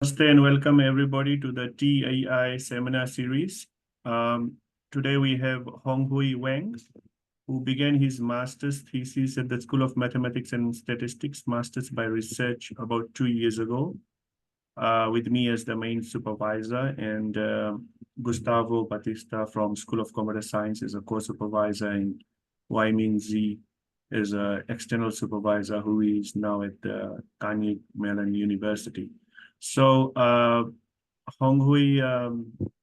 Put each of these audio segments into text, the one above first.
Namaste and welcome everybody to the TAI seminar series. Today we have Honghui Wang, who began his master's thesis at the School of Mathematics and Statistics, master's by research, about 2 years ago, with me as the main supervisor, and Gustavo Batista from School of Computer Science is a co-supervisor, and Waimin Zi is an external supervisor who is now at the Carnegie Mellon University. So Honghui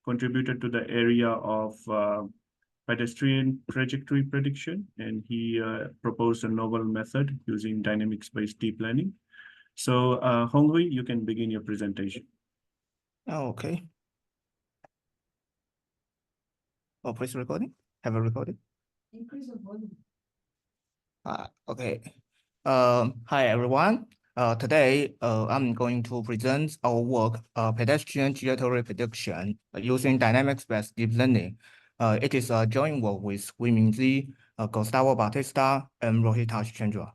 contributed to the area of pedestrian trajectory prediction, and he proposed a novel method using dynamic space deep learning. So Honghui, you can begin your presentation. Okay. Oh, please recording. Have a recording. Increase the volume. Okay. Hi everyone. Today, I'm going to present our work, pedestrian trajectory prediction using dynamic space deep learning. It is a joint work with Waimin Zi, Gustavo Batista, and Rohitash Chandra.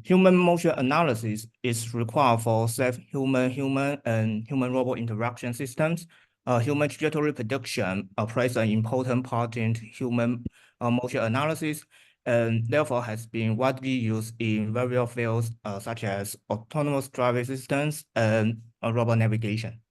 Human motion analysis is required for safe human-human and human-robot interaction systems. Human trajectory prediction plays an important part in human motion analysis, and therefore has been widely used in various fields such as autonomous driving systems and robot navigation.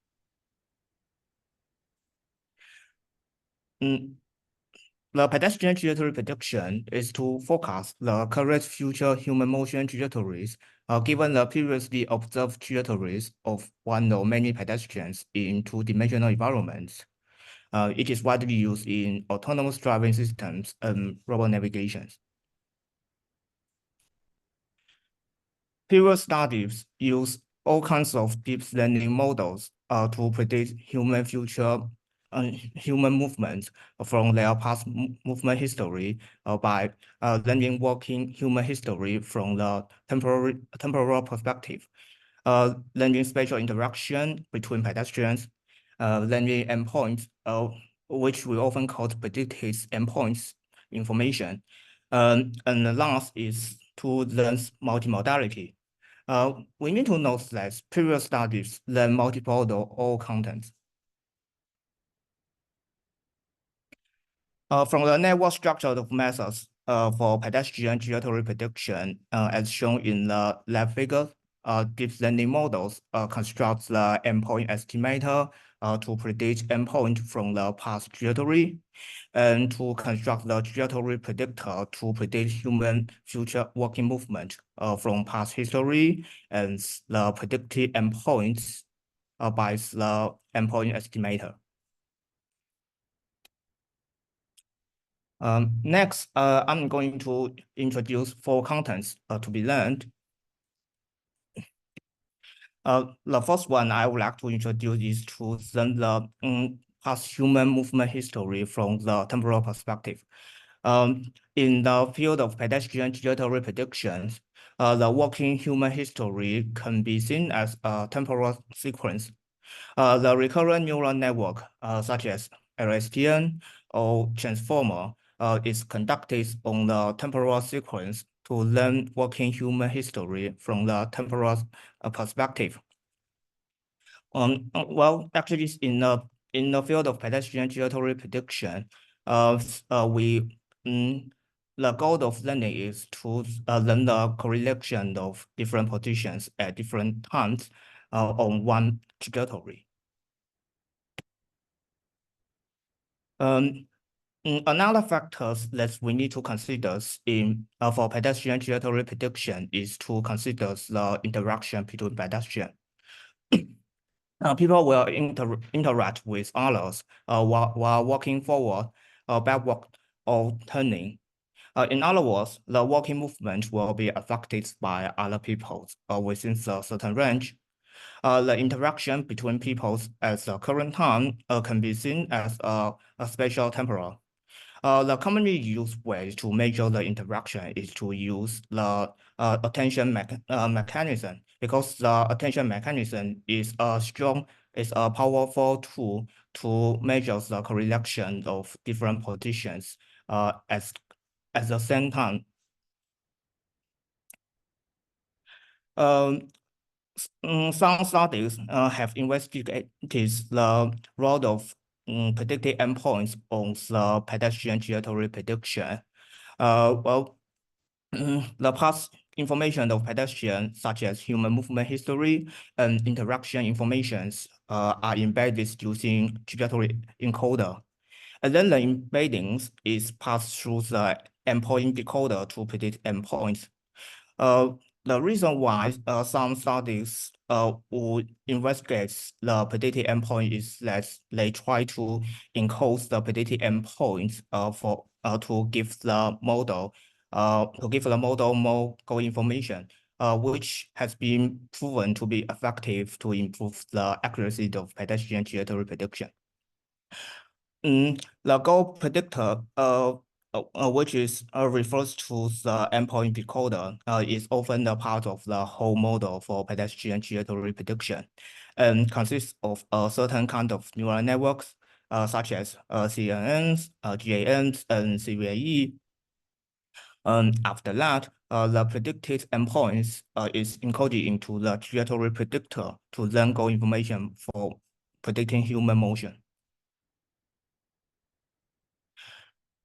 The pedestrian trajectory prediction is to forecast the current future human motion trajectories given the previously observed trajectories of one or many pedestrians in two-dimensional environments. It is widely used in autonomous driving systems and robot navigations. Previous studies use all kinds of deep learning models to predict human human movements from their past movement history by learning working human history from the temporal perspective, learning spatial interaction between pedestrians, learning endpoints, which we often call predicted endpoints information, and the last is to learn multimodality. We need to note that previous studies learn multimodal all contents. From the network structure of methods for pedestrian trajectory prediction, as shown in the left figure, deep learning models construct the endpoint estimator to predict endpoint from the past trajectory, and to construct the trajectory predictor to predict human future walking movement from past history, and the predicted endpoints by the endpoint estimator. Next, I'm going to introduce 4 contents to be learned. The first one I would like to introduce is to learn the past human movement history from the temporal perspective. In the field of pedestrian trajectory predictions, the working human history can be seen as a temporal sequence. The recurrent neural network, such as Ablation or transformer, is conducted on the temporal sequence to learn working human history from the temporal perspective. Well, actually, in the field of pedestrian trajectory prediction, the goal of learning is to learn the correlation of different positions at different times on one trajectory. Another factor that we need to consider for pedestrian trajectory prediction is to consider the interaction between pedestrians. People will interact with others while walking forward, backward, or turning. In other words, the walking movement will be affected by other people within a certain range. The interaction between people at the current time can be seen as a spatiotemporal. The commonly used way to measure the interaction is to use the attention mechanism, because the attention mechanism is a powerful tool to measure the correlation of different positions at the same time. Some studies have investigated the role of predicted endpoints on the pedestrian trajectory prediction. Well, the past information of pedestrians, such as human movement history and interaction informations, are embedded using trajectory encoder. And then the embeddings is passed through the endpoint decoder to predict endpoints. Uh, the reason why some studies would investigate the predicted endpoint is that they try to encode the predicted endpoints for to give the model more goal information, which has been proven to be effective to improve the accuracy of pedestrian trajectory prediction. The goal predictor, which is refers to the endpoint decoder, is often a part of the whole model for pedestrian trajectory prediction, and consists of a certain kind of neural networks, such as CNNs, GANs, and CVAE. After that, the predicted endpoints is encoded into the trajectory predictor to then go information for predicting human motion.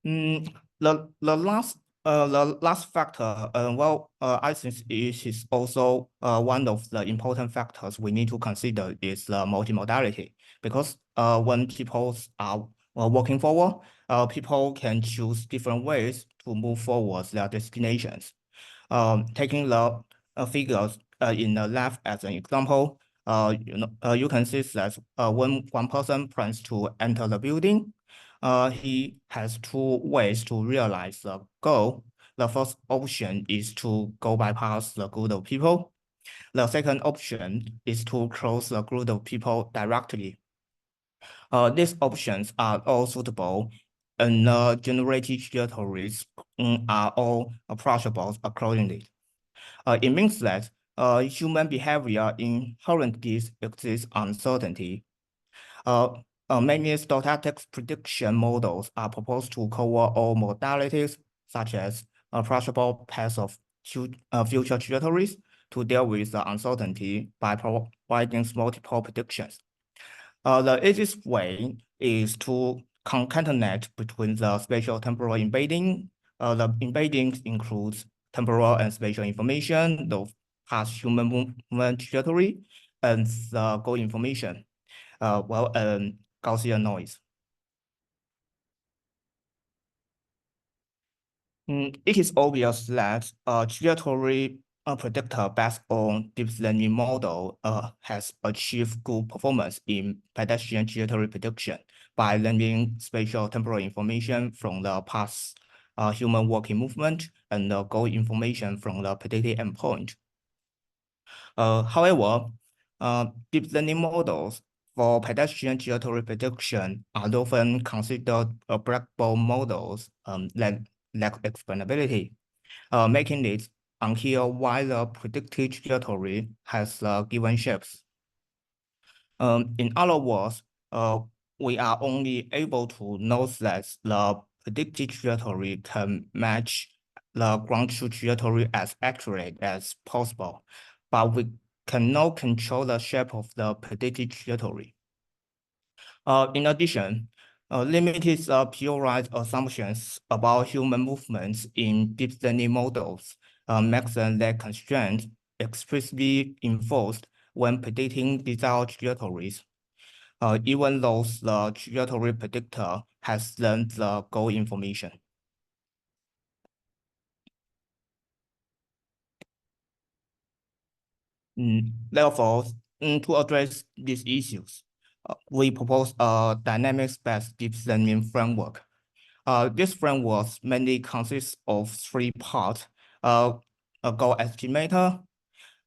Mm, the last factor, I think it is also one of the important factors we need to consider is the multimodality, because when people are walking forward, people can choose different ways to move forward their destinations. Taking the figures in the left as an example, you can see that when one person plans to enter the building, he has two ways to realize the goal. The first option is to go bypass the group of people. The second option is to cross the group of people directly. These options are all suitable, and generated trajectories are all approachable accordingly. It means that human behavior inherently exists uncertainty. Many stochastic prediction models are proposed to cover all modalities, such as approachable paths of future trajectories, to deal with the uncertainty by providing multiple predictions. The easiest way is to concatenate between the spatial-temporal embedding. The embeddings includes temporal and spatial information, the past human movement trajectory, and the goal information. Gaussian noise. It is obvious that a trajectory predictor based on deep learning model has achieved good performance in pedestrian trajectory prediction by learning spatial temporal information from the past human walking movement and the goal information from the predicted endpoint. However, deep learning models for pedestrian trajectory prediction are often considered black box models that lack explainability, making it unclear why the predicted trajectory has given shapes. In other words, we are only able to know that the predicted trajectory can match the ground truth trajectory as accurate as possible, but we cannot control the shape of the predicted trajectory. In addition, limited priori assumptions about human movements in deep learning models make them that constraints explicitly enforced when predicting desired trajectories, even though the trajectory predictor has learned the goal information. Therefore, to address these issues, we propose a dynamics-based deep learning framework. This framework mainly consists of three parts: a goal estimator,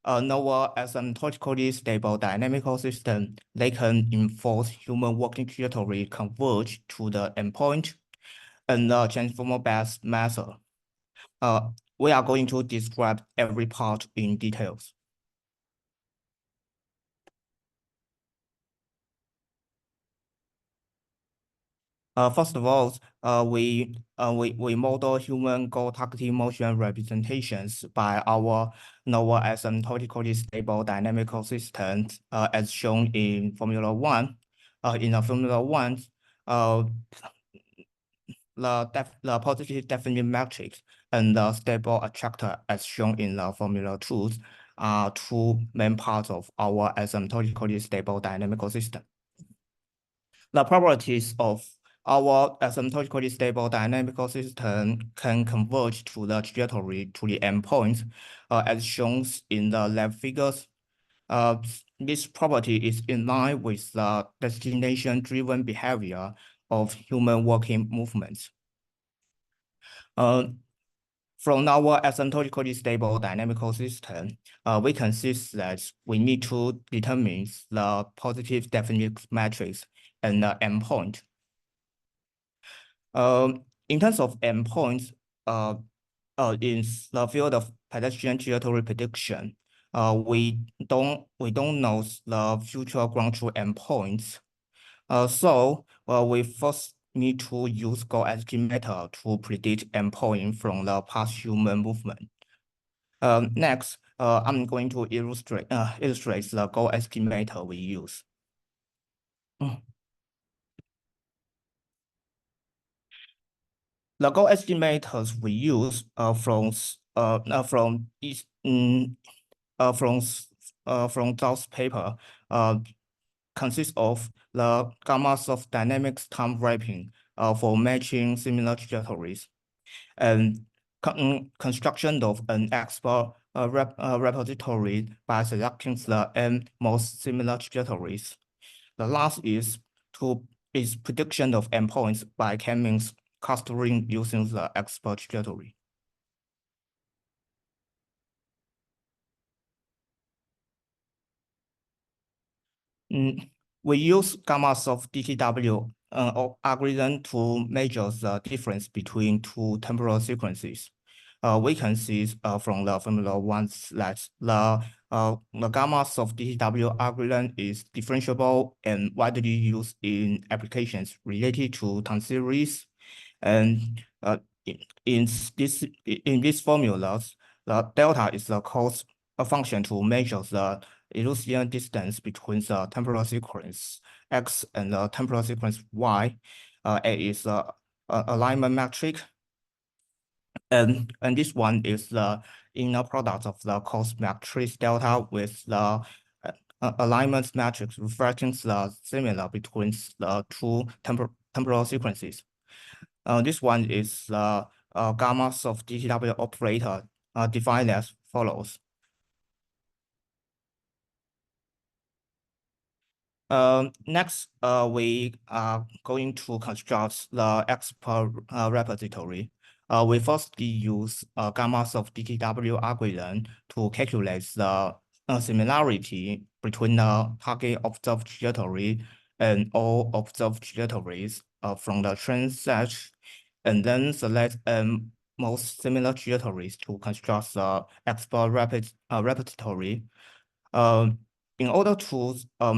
a novel asymptotically stable dynamical system that can enforce human walking trajectory converge to the endpoint, and a transformer-based method. We are going to describe every part in details. First of all, we model human goal targeting motion representations by our novel asymptotically stable dynamical systems, as shown in Formula One. In the Formula One, uh, the positive definite matrix and the stable attractor, as shown in the Formula 2, are two main parts of our asymptotically stable dynamical system. The properties of our asymptotically stable dynamical system can converge to the trajectory to the endpoint, as shown in the left figures. This property is in line with the destination-driven behavior of human walking movements. From our asymptotically stable dynamical system, we can see that we need to determine the positive definite matrix and the endpoint. In terms of endpoints, in the field of pedestrian trajectory prediction, we don't know the future ground truth endpoints. So we first need to use goal estimator to predict endpoint from the past human movement. Next, I'm going to illustrate the goal estimator we use. The goal estimators we use from Zhao's paper consists of the gamma soft dynamics time wrapping for matching similar trajectories, and construction of an expert repository by selecting the n most similar trajectories. The last is prediction of endpoints by k-means clustering using the expert trajectory. We use gamma soft DTW algorithm to measure the difference between two temporal sequences. We can see from the Formula 1 that the gamma soft DTW algorithm is differentiable and widely used in applications related to time series. And in these formulas, the delta is the cost function to measure the Euclidean distance between the temporal sequence X and the temporal sequence Y. A is the alignment metric, and this one is the inner product of the cost matrix delta with the alignment matrix reflecting the similar between the two temporal sequences. This one is the gamma soft DTW operator defined as follows. Next, we are going to construct the expert repository. We firstly use gamma soft DTW algorithm to calculate the similarity between the target observed trajectory and all observed trajectories from the train set, and then select most similar trajectories to construct the expert repository. In order to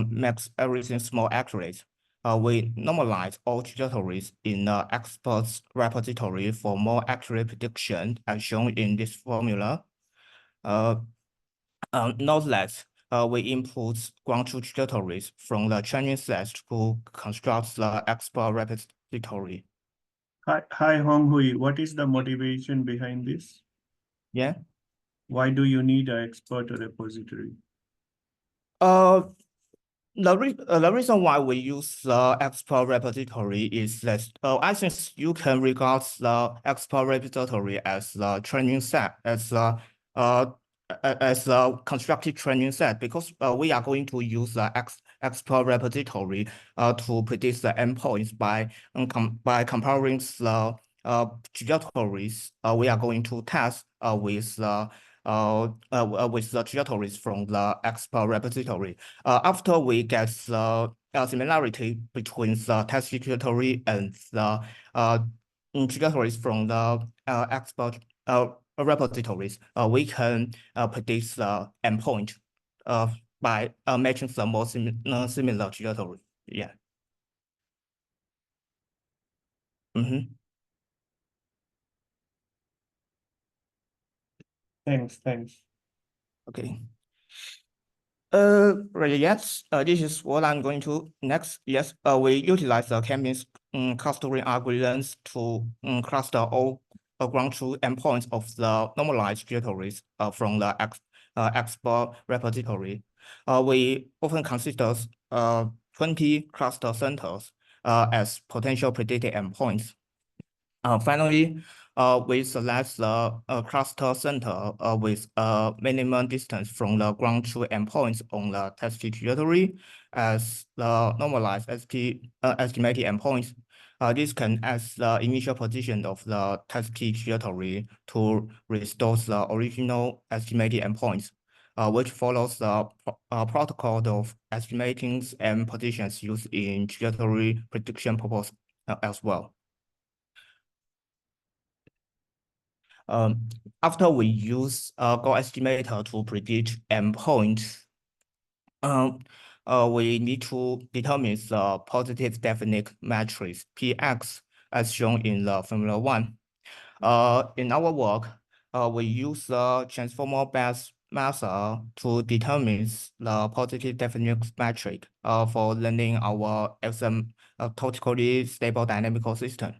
make everything more accurate, we normalize all trajectories in the experts repository for more accurate prediction, as shown in this formula. Note that we input ground truth trajectories from the training set to construct the expert repository. Hi, Honghui. What is the motivation behind this? Yeah. Why do you need an expert repository? The reason why we use the expert repository is that I think you can regard the expert repository as the training set, as a constructed training set, because we are going to use the expert repository to predict the endpoints by comparing the trajectories we are going to test with the trajectories from the expert repository. After we get the similarity between the test trajectory and the trajectories from the expert repositories, we can predict the endpoint by matching the more similar trajectory. Yeah. Mhm. Thanks. Okay. Right, yes, this is what I'm going to next. Yes, we utilize the K-means clustering algorithms to cluster all ground truth endpoints of the normalized trajectories from the export repository. We often consider 20 cluster centers as potential predicted endpoints. Finally, we select the cluster center with a minimum distance from the ground truth endpoints on the test trajectory as the normalized estimated endpoints. This can as the initial position of the test trajectory to restore the original estimated endpoints, which follows the protocol of estimating and positions used in trajectory prediction purpose as well. Um, After we use goal estimator to predict endpoints, um, we need to determine the positive definite matrix Px as shown in the Formula 1. In our work, we use the transformer-based method to determine the positive definite metric for learning our asymptotically stable dynamical system.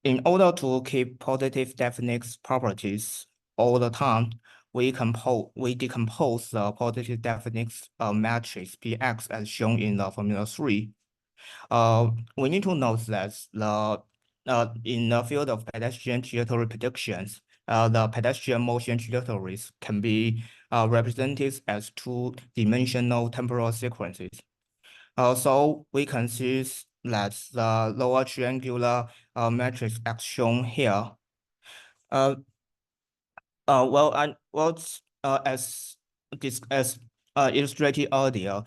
In order to keep positive definite properties all the time, we decompose the positive definite matrix Px as shown in the Formula 3. We need to note that in the field of pedestrian trajectory predictions, the pedestrian motion trajectories can be represented as two-dimensional temporal sequences. So we can see that the lower triangular matrix as shown here. As illustrated earlier,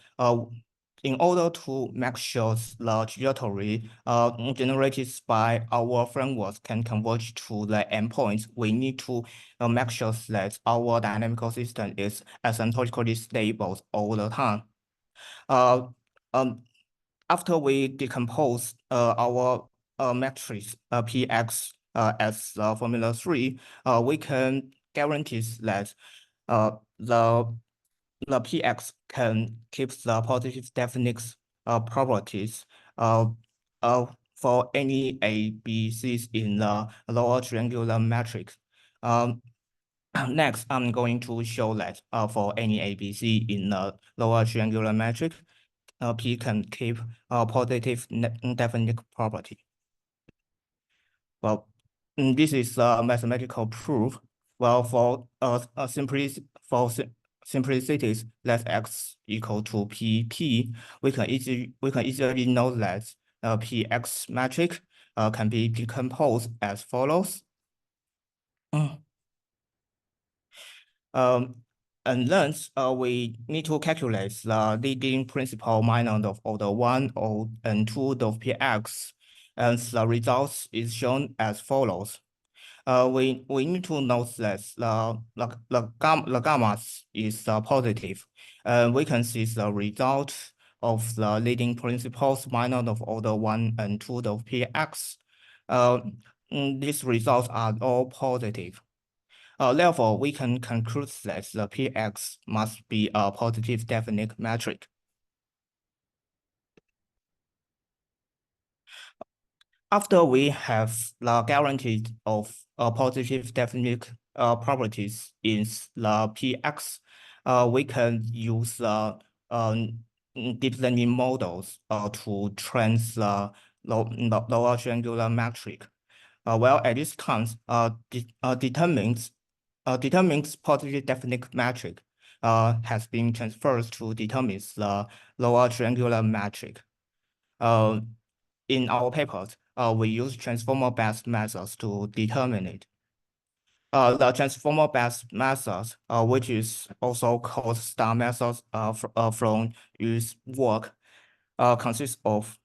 in order to make sure the trajectory generated by our frameworks can converge to the endpoints, we need to make sure that our dynamical system is asymptotically stable all the time. Uh, um, After we decompose our matrix Px as Formula 3, we can guarantee that the Px can keep the positive definite properties for any A, B, C's in the lower triangular matrix. Next, I'm going to show that for any A, B, C in the lower triangular matrix, P can keep a positive definite property. Well, this is a mathematical proof. Well, for simplicities, let x equal to pp. We can easily know that px matrix can be decomposed as follows. And then we need to calculate the leading principal minor of order 1 or and 2 of Px, and the results is shown as follows. We need to note that the gamma is positive. We can see the result of the leading principals minor of order 1 and 2 of Px. These results are all positive. Therefore, we can conclude that the Px must be a positive definite metric. After we have the guarantee of positive definite properties in the Px, we can use deep learning models to train the lower triangular metric. Well, at this time, determines positive definite metric has been transferred to determine the lower triangular metric. In our papers, we use transformer-based methods to determine it. The transformer-based methods, which is also called star methods from Yu's work, consists of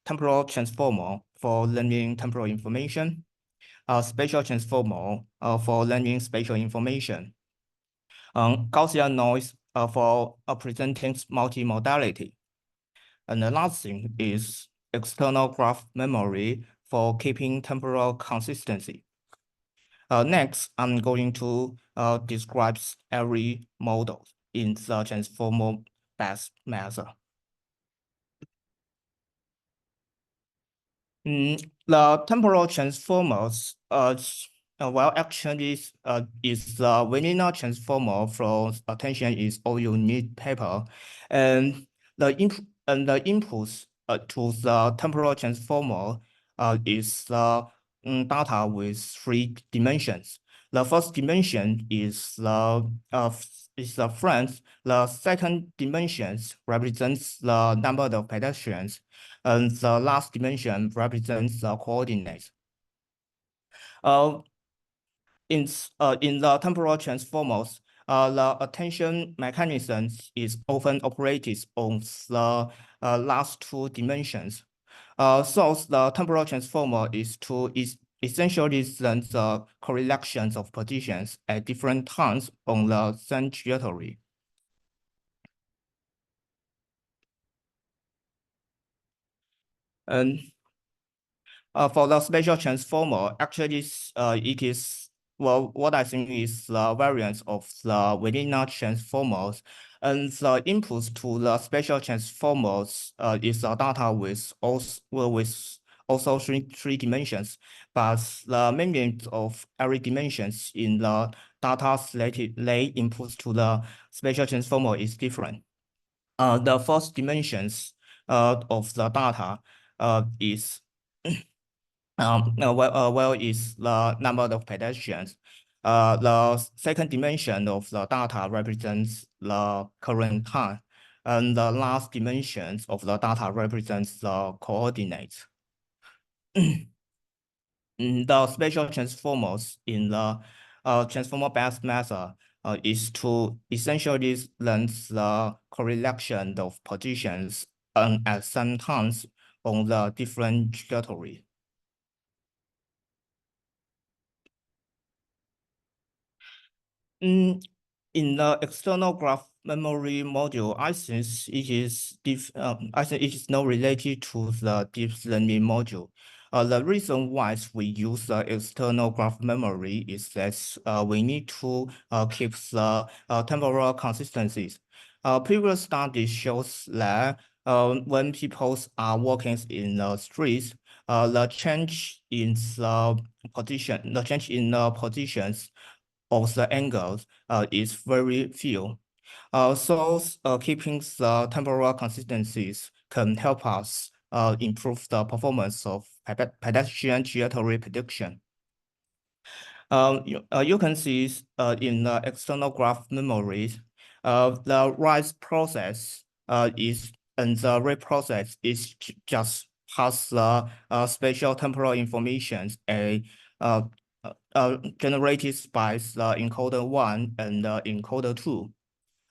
temporal transformer for learning temporal information, spatial transformer for learning spatial information, Gaussian noise for presenting multimodality. And the last thing is external graph memory for keeping temporal consistency. Next, I'm going to describe every model in the transformer-based method. The temporal transformers, well, actually, is the vanilla transformer from attention is all you need paper, and the inputs to the temporal transformer is the data with 3 dimensions. The first dimension is the friends. The second dimension represents the number of pedestrians, and the last dimension represents the coordinates. In the temporal transformers, the attention mechanism is often operated on the last 2 dimensions. So the temporal transformer is essentially send the correlations of positions at different times on the same trajectory. And for the spatial transformer, actually, it is, well, what I think is the variance of the vanilla transformers, and the inputs to the spatial transformers is the data with also three dimensions, but the meaning of every dimensions in the data selected lay inputs to the spatial transformer is different. The first dimensions of the data is well, is the number of pedestrians. The second dimension of the data represents the current time, and the last dimensions of the data represents the coordinates. The spatial transformers in the transformer-based method is to essentially learn the correlation of positions at some times on the different trajectory. In the external graph memory module, I think it is not related to the deep learning module. The reason why we use the external graph memory is that we need to keep the temporal consistencies. Previous study shows that when people are walking in the streets, the change in the positions of the angles is very few. So keeping the temporal consistencies can help us improve the performance of pedestrian trajectory prediction. You can see in the external graph memory, the write process and the read process is just pass the spatial temporal information generated by the encoder 1 and the encoder 2.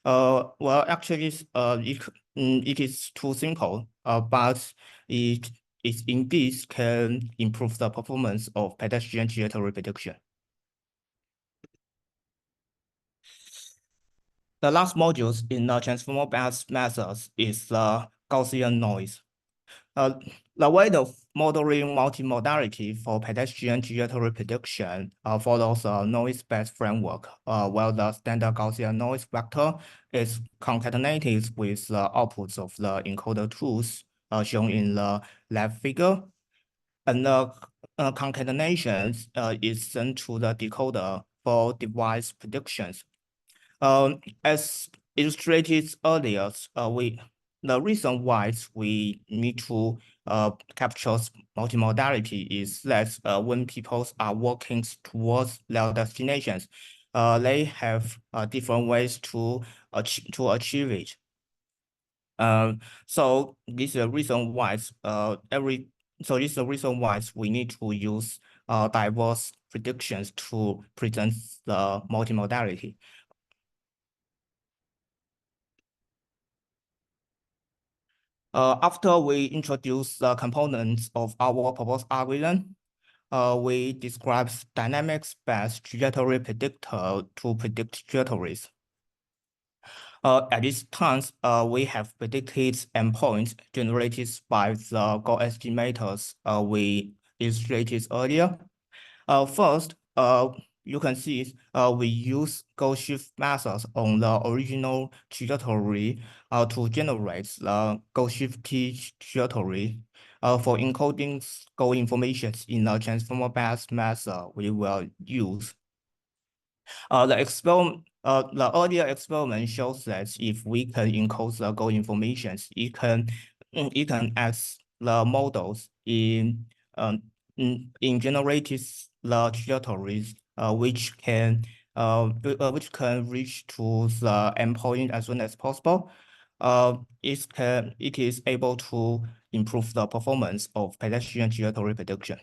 Well, actually, it is too simple, but it indeed can improve the performance of pedestrian trajectory prediction. The last modules in the transformer-based methods is the Gaussian noise. The way of modeling multimodality for pedestrian trajectory prediction follows a noise-based framework, while the standard Gaussian noise vector is concatenated with the outputs of the encoder tools shown in the left figure. And the concatenation is sent to the decoder for device predictions. As illustrated earlier, the reason why we need to capture multimodality is that when people are working towards their destinations, they have different ways to achieve it. So this is the reason why this is the reason why we need to use diverse predictions to present the multimodality. After we introduce the components of our proposed algorithm, we describe dynamics-based trajectory predictor to predict trajectories. At this time, we have predicted endpoints generated by the goal estimators we illustrated earlier. First, you can see we use goal shift methods on the original trajectory to generate the goal shift trajectory. For encoding goal information in the transformer-based method, we will use the earlier experiment shows that if we can encode the goal information, it can ask the models in generated the trajectories which can reach to the endpoint as soon as possible. It is able to improve the performance of pedestrian trajectory prediction.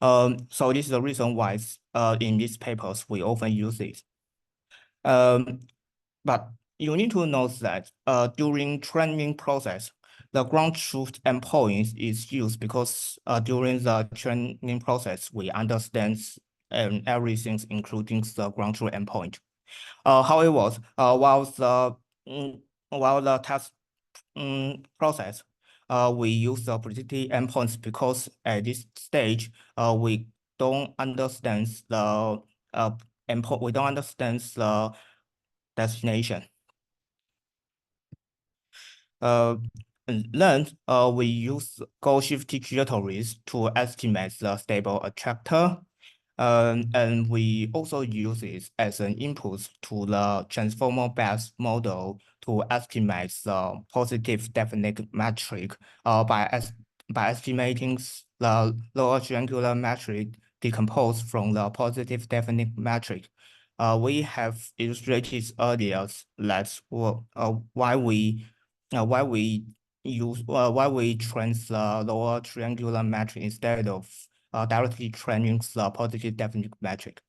So this is the reason why in these papers we often use it. But you need to know that during training process, the ground truth endpoint is used because during the training process we understand everything, including the ground truth endpoint. However, while the test process, we use the predictive endpoints because at this stage, we don't understand the endpoint, we don't understand the destination. And then we use goal shift trajectories to estimate the stable attractor. And we also use it as an input to the transformer-based model to estimate the positive definite metric by estimating the lower triangular metric decomposed from the positive definite metric. We have illustrated earlier that why we train the lower triangular metric instead of directly training the positive definite metric.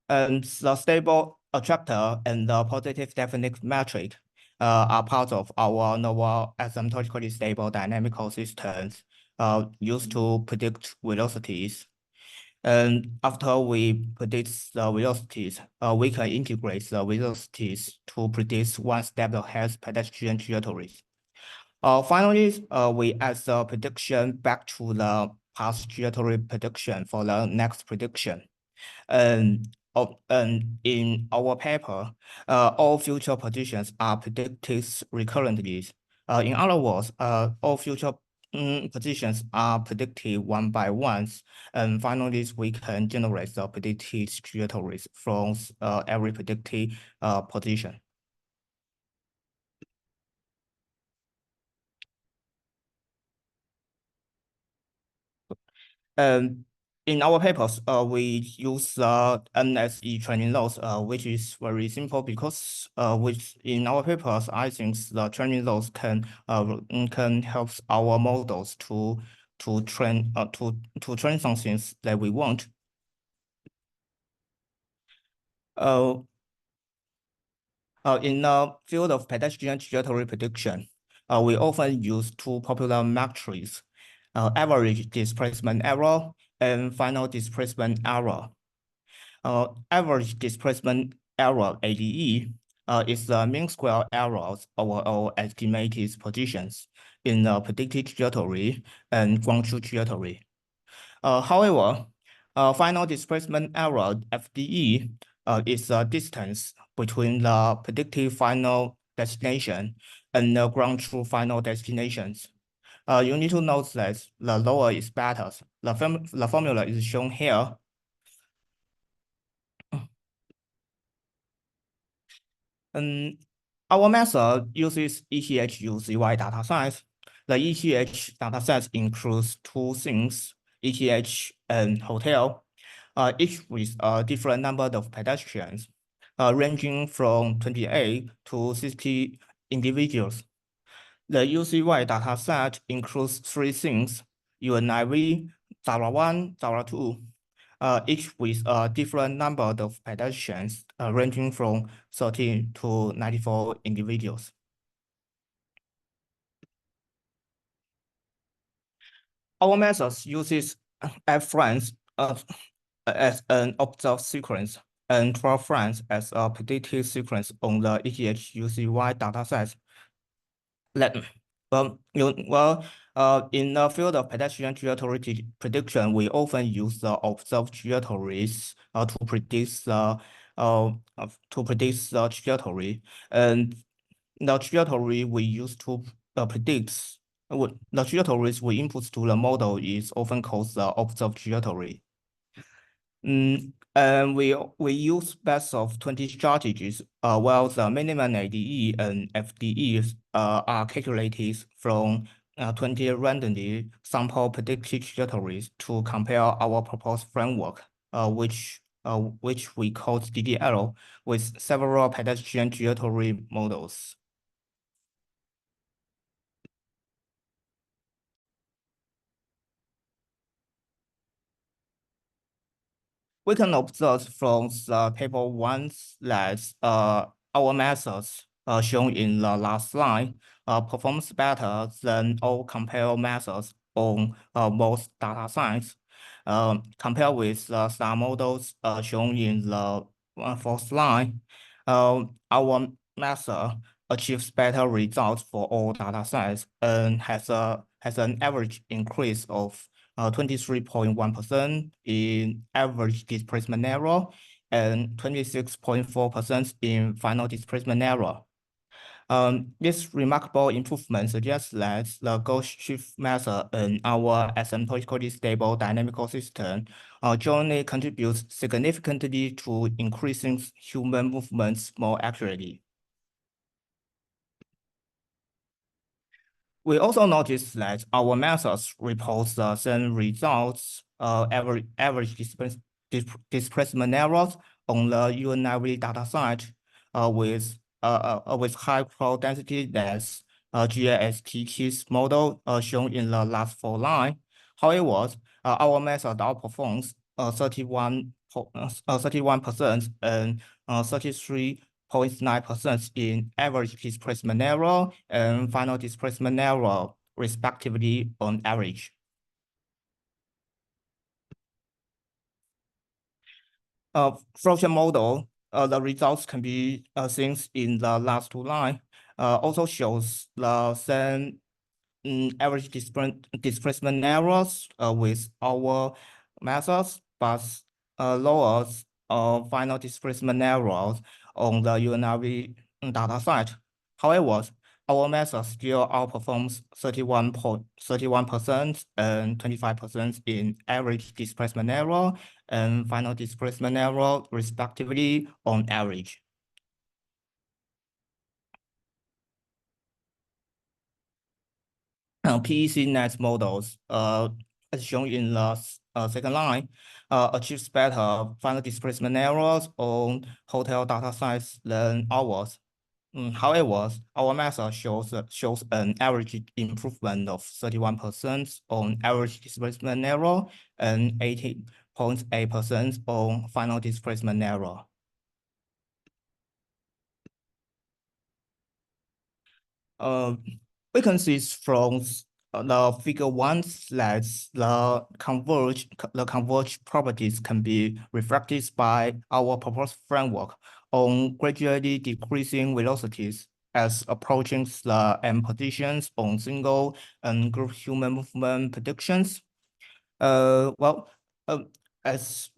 And the stable attractor and the positive definite metric are part of our novel asymptotically stable dynamical systems used to predict velocities. And after we predict the velocities, we can integrate the velocities to predict one step ahead pedestrian trajectories. Finally, we add the prediction back to the past trajectory prediction for the next prediction. And in our paper, all future positions are predicted recurrently. In other words, all future positions are predicted one by one, and finally, we can generate the predicted trajectories from every predicted position. In our papers, we use NSE training loss, which is very simple because in our papers, I think the training loss can help our models to train something that we want. In the field of pedestrian trajectory prediction, we often use two popular metrics, average displacement error and final displacement error. Average displacement error, ADE, is the mean square errors over all estimated positions in the predicted trajectory and ground truth trajectory. However, final displacement error, FDE, is the distance between the predicted final destination and the ground truth final destinations. You need to note that the lower is better. The formula is shown here. Our method uses ETH-UCY dataset. The ETH dataset includes two things, ETH and hotel, each with a different number of pedestrians, ranging from 28 to 60 individuals. The UCY dataset includes three things, UNIV, Zara1, Zara2, each with a different number of pedestrians, ranging from 30 to 94 individuals. Our methods uses F-frames as an observed sequence and 12 frames as a predicted sequence on the ETH-UCY dataset. Let in the field of pedestrian trajectory prediction, we often use the observed trajectories to predict the trajectory, and the trajectory we use to predict the trajectories we input to the model is often called the observed trajectory. And we use best of 20 strategies, while the minimum ADE and FDE are calculated from 20 randomly sample predicted trajectories to compare our proposed framework, which we call DDL, with several pedestrian trajectory models. We can observe from the table one that our methods shown in the last slide performs better than all compare methods on most data sets. Compared with the star models shown in the fourth line, our method achieves better results for all data sets and has an average increase of 23.1% in average displacement error and 26.4% in final displacement error. This remarkable improvement suggests that the ghost shift method in our asymptotically stable dynamical system jointly contributes significantly to increasing human movements more accurately. We also noticed that our methods report the same results, average displacement errors on the UNIV dataset with high crowd density as GASTT's model shown in the last four lines. However, our method outperforms 31% and 33.9% in average displacement error and final displacement error, respectively, on average. Floating model, the results can be seen in the last two lines, also shows the same average displacement errors with our methods, but lowers final displacement errors on the UNIV dataset. However, our method still outperforms 31% and 25% in average displacement error and final displacement error, respectively, on average. PEC-net models, as shown in the second line, achieves better final displacement errors on hotel data sets than ours. However, our method shows an average improvement of 31% on average displacement error and 80.8% on final displacement error. We can see from the figure one that the converged properties can be reflected by our proposed framework on gradually decreasing velocities as approaching the end positions on single and group human movement predictions. As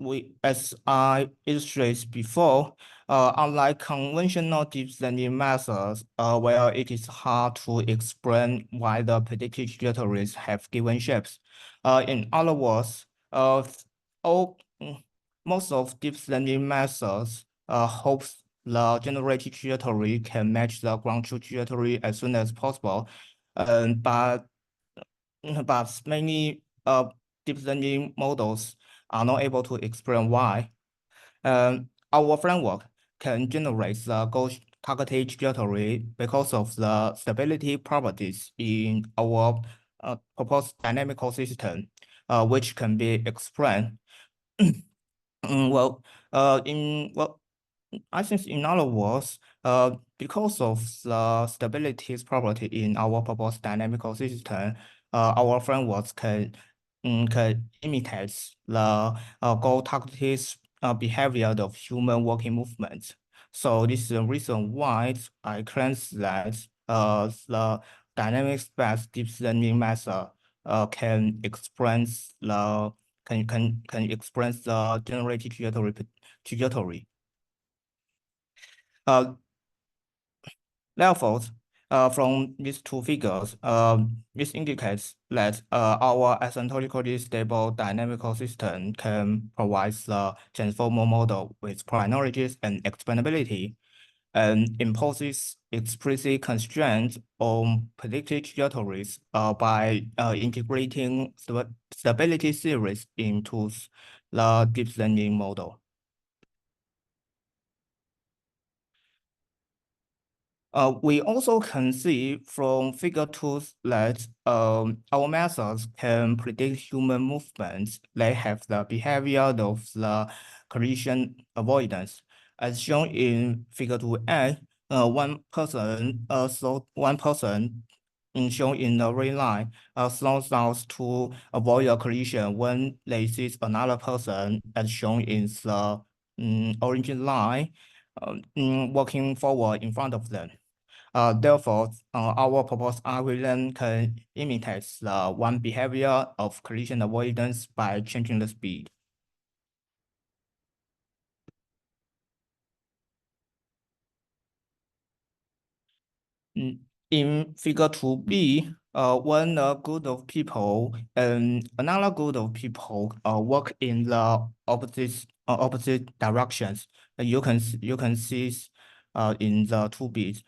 I illustrated before, unlike conventional deep learning methods, where it is hard to explain why the predicted trajectories have given shapes. In other words, most of deep learning methods hopes the generated trajectory can match the ground truth trajectory as soon as possible, but many deep learning models are not able to explain why. Our framework can generate the goal targeted trajectory because of the stability properties in our proposed dynamical system, which can be explained. I think in other words, because of the stability property in our proposed dynamical system, our frameworks can can imitate the goal-targeted behavior of human walking movements. So this is the reason why I claim that the dynamic space deep learning method can express the can express the generated trajectory. Therefore, from these two figures, this indicates that our asymptotically stable dynamical system can provide the transformer model with priorities and explainability, and imposes explicit constraints on predicted trajectories by integrating stability series into the deep learning model. We also can see from figure 2 that our methods can predict human movements. They have the behavior of the collision avoidance. As shown in figure 2a, one person shown in the red line slows down to avoid a collision when they see another person, as shown in the orange line, walking forward in front of them. Therefore, our proposed algorithm can imitate the one behavior of collision avoidance by changing the speed. In figure 2b, when a group of people and another group of people work in the opposite directions, you can see in the 2b.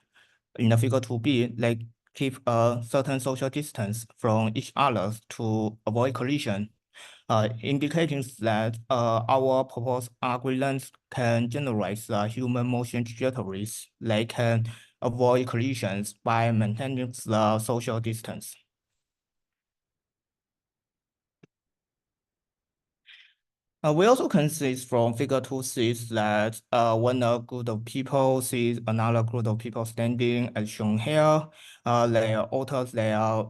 In the figure 2b, they keep a certain social distance from each other to avoid collision, indicating that our proposed algorithms can generate human motion trajectories. They can avoid collisions by maintaining the social distance. We also can see from figure 2c that when a group of people sees another group of people standing as shown here, they alter their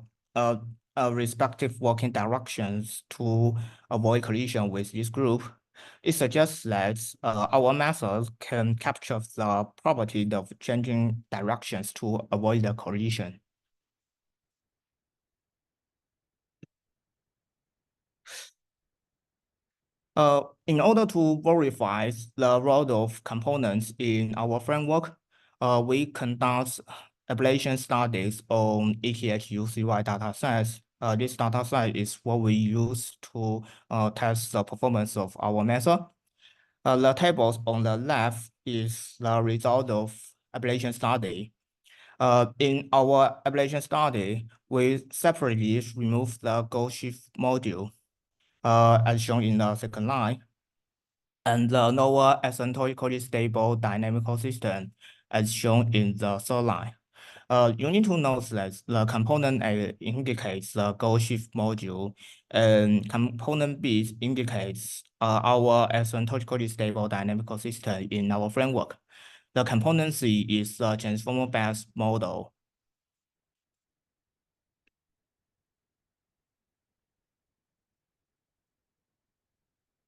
respective walking directions to avoid collision with this group. It suggests that our methods can capture the property of changing directions to avoid the collision. In order to verify the role of components in our framework, we conduct ablation studies on ETH-UCY datasets. This dataset is what we use to test the performance of our method. The tables on the left is the result of ablation study. In our ablation study, we separately remove the goal shift module, as shown in the second line, and the lower asymptotically stable dynamical system, as shown in the third line. You need to note that the component A indicates the goal shift module, and component B indicates our asymptotically stable dynamical system in our framework. The component C is the transformer-based model.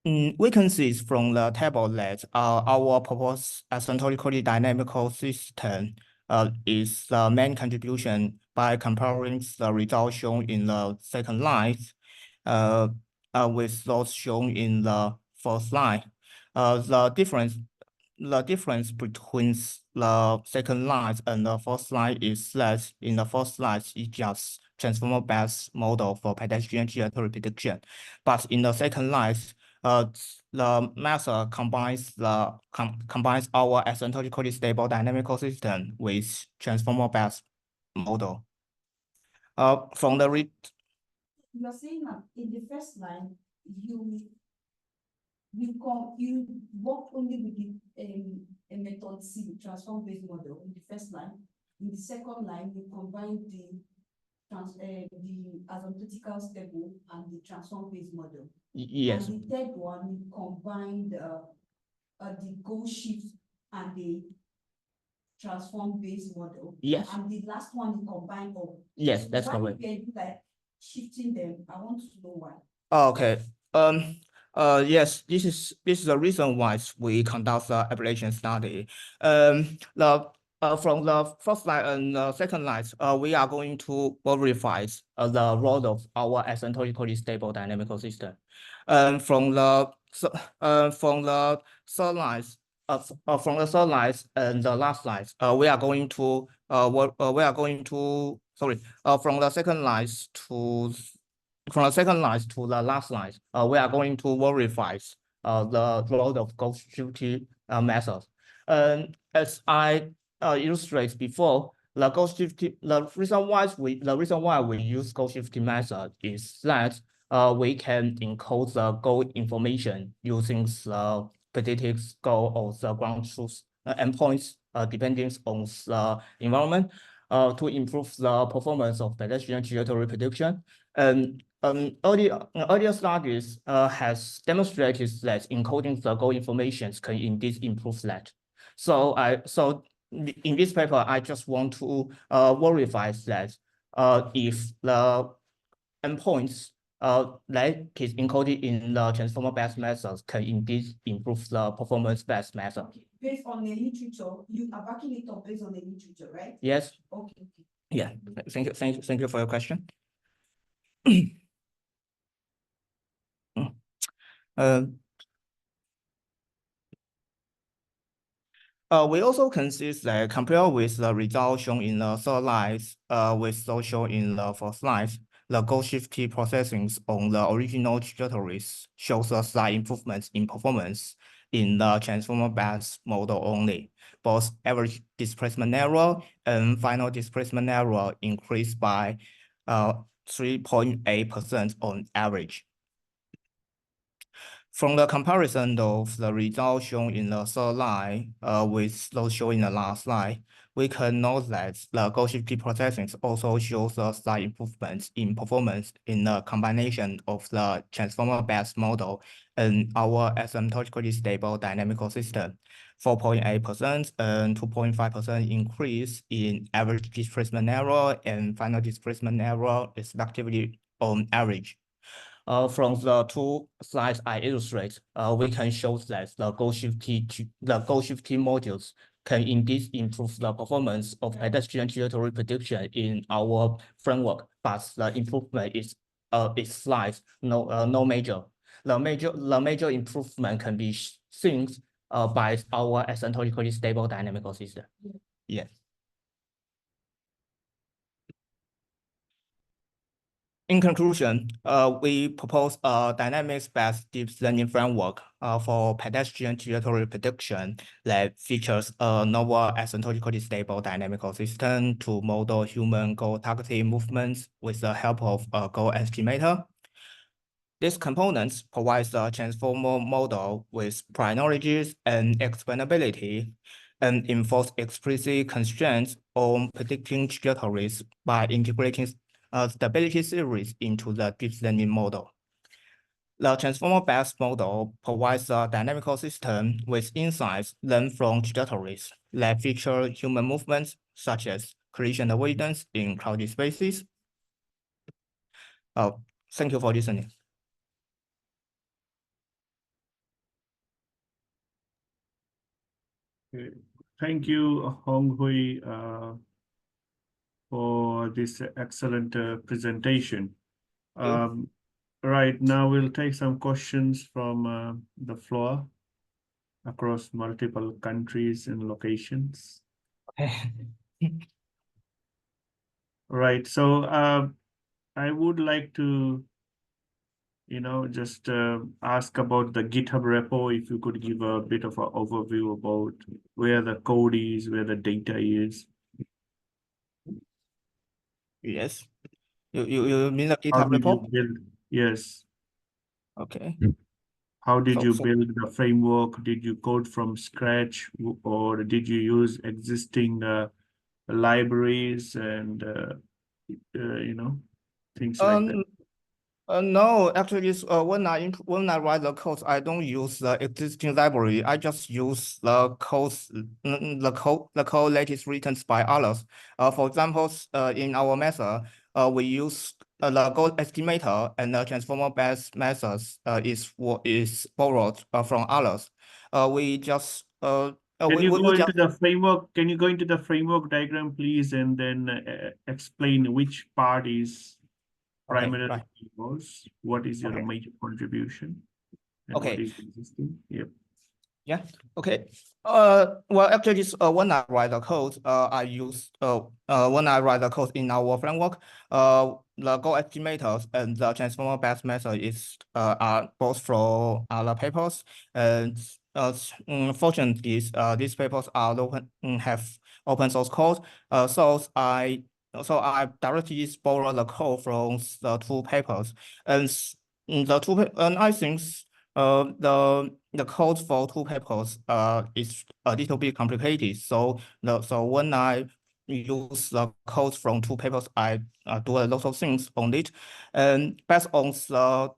We can see from the table that our proposed asymptotically dynamical system is the main contribution by comparing the results shown in the second line with those shown in the first line. The difference between the second line and the first line is that in the first line, it's just transformer-based model for pedestrian trajectory prediction. But in the second line, the method combines our asymptotically stable dynamical system with transformer-based model. From the You are saying that in the first line, you work only with a method C, transform-based model in the first line. In the second line, you combine the asymptotical stable and the transform-based model. yes. And the third one, you combine the goal shift and the transform-based model. Yes. And the last one, you combine all. Yes, that's Why correct. you like shifting them? I want to know why. Okay. Yes, this is the reason why we conduct the ablation study. From the first slide and the second slide, we are going to verify the role of our asymptotically stable dynamical system. From the third line, from the third line and the last slide, we are going to from the second line to the last line, we are going to verify the role of ghost shifting method. And as I illustrated before, the reason why we use ghost shifting method is that we can encode the goal information using the predicted goal or the ground truth endpoints depending on the environment to improve the performance of pedestrian trajectory prediction. And earlier studies has demonstrated that encoding the goal information can indeed improve that. So in this paper, I just want to verify that if the endpoints that is encoded in the transformer-based methods can indeed improve the performance-based method. Based on the literature, you are backing it up based on the literature, right? Yes. Okay. Yeah. Thank you for your question. We also can see that compared with the results shown in the third line, with those shown in the fourth line, the goal shifting processing on the original trajectories shows a slight improvements in performance in the transformer-based model only. Both average displacement error and final displacement error increased by 3.8% on average. From the comparison of the results shown in the third line with those shown in the last line, we can note that the goal shifting processing also shows a slight improvement in performance in the combination of the transformer-based model and our asymptotically stable dynamical system. 4.8% and 2.5% increase in average displacement error and final displacement error, respectively, on average. From the two slides I illustrate, we can show that the goal shifting modules can indeed improve the performance of pedestrian trajectory prediction in our framework, but the improvement is slight, no major. The major improvement can be seen by our asymptotically stable dynamical system. Yes. In conclusion, we propose a dynamics-based deep learning framework for pedestrian trajectory prediction that features a novel asymptotically stable dynamical system to model human goal targeting movements with the help of a goal estimator. This component provides a transformer model with priorities and explainability and enforce explicit constraints on predicting trajectories by integrating stability series into the deep learning model. The transformer-based model provides a dynamical system with insights learned from trajectories that feature human movements, such as collision avoidance in crowded spaces. Thank you for listening. Okay. Thank you, Honghui, for this excellent presentation. Right now, we'll take some questions from the floor across multiple countries and locations. Right. So I would like to, just ask about the GitHub repo. If you could give a bit of an overview about where the code is, where the data is. Yes. You mean the How GitHub did you repo? build? Yes. Okay. How did So- you so- build the framework? Did you code from scratch, or did you use existing libraries and things like that? No, actually, when I write the code, I don't use the existing library. I just use the code that is written by others. For example, in our method, we use the goal estimator and the transformer-based methods is what is borrowed from others. We just Can you go we into just the framework? Can you go into the framework diagram, please, and then explain which part is okay, primarily right. yours? What is your Okay. major contribution? And Okay. what is existing? Yep. Yeah. Okay. Well, actually, this when I write the code, I use when I write the code in our framework, the goal estimators and the transformer-based method is are both from other papers, and fortunately, these papers are open have open source code. So I directly borrow the code from the two papers, and and I think. The code for two papers is a little bit complicated. So when I use the code from two papers, I do a lot of things on it, and based on the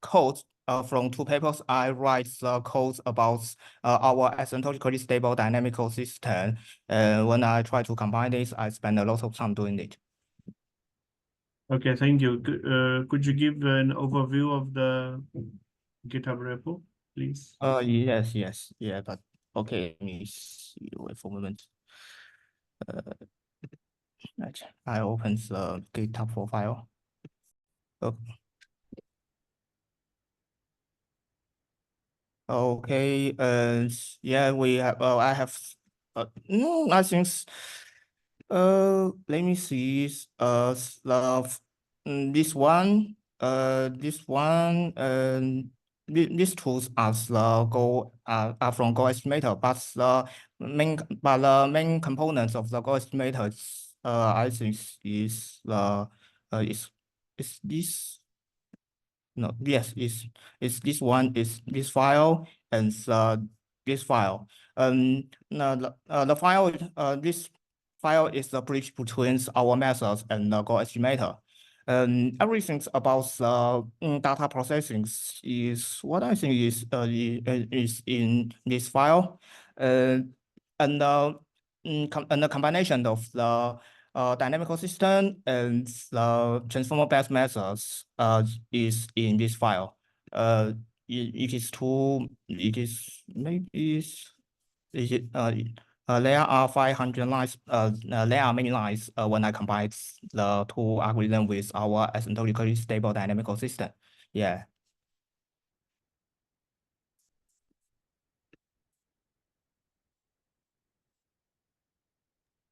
code from two papers, I write the code about our asymptotically stable dynamical system. And when I try to combine this, I spend a lot of time doing it. Okay, thank you. Could you give an overview of the GitHub repo, please? Yes, yeah, but okay, let me see, wait for a moment. Right, I open the GitHub profile. Okay, yeah, we have, I have, I think, let me see, this one, these tools as the goal, are from Go Estimator, but the main components of the Go Estimator, I think is is this. No, yes, it's this one is this file and this file. The file this file is the bridge between our methods and the goal estimator. Everything about the data processing is what I think is in this file. And the combination of the dynamical system and the transformer-based methods is in this file. It is too. It is maybe. There are 500 lines. There are many lines when I combine the two algorithm with our asymptotically stable dynamical system. Yeah.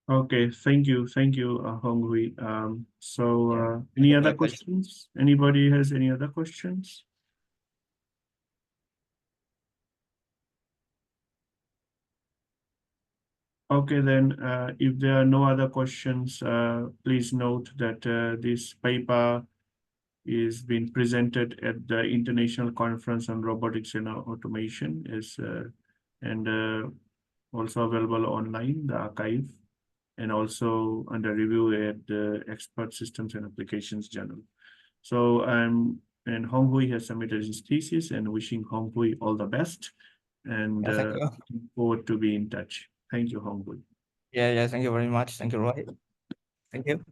Okay, thank you, Honghui. Any other questions? Anybody has any other questions? Okay, then if there are no other questions, please note that this paper is being presented at the International Conference on Robotics and Automation and also available online, the archive, and also under review at the Expert Systems and Applications Journal. So and Honghui has submitted his thesis, and wishing Honghui all the best, and Thank you. looking forward to be in touch. Thank you, Honghui. Yeah, thank you very much. Thank you, Roy. Thank you.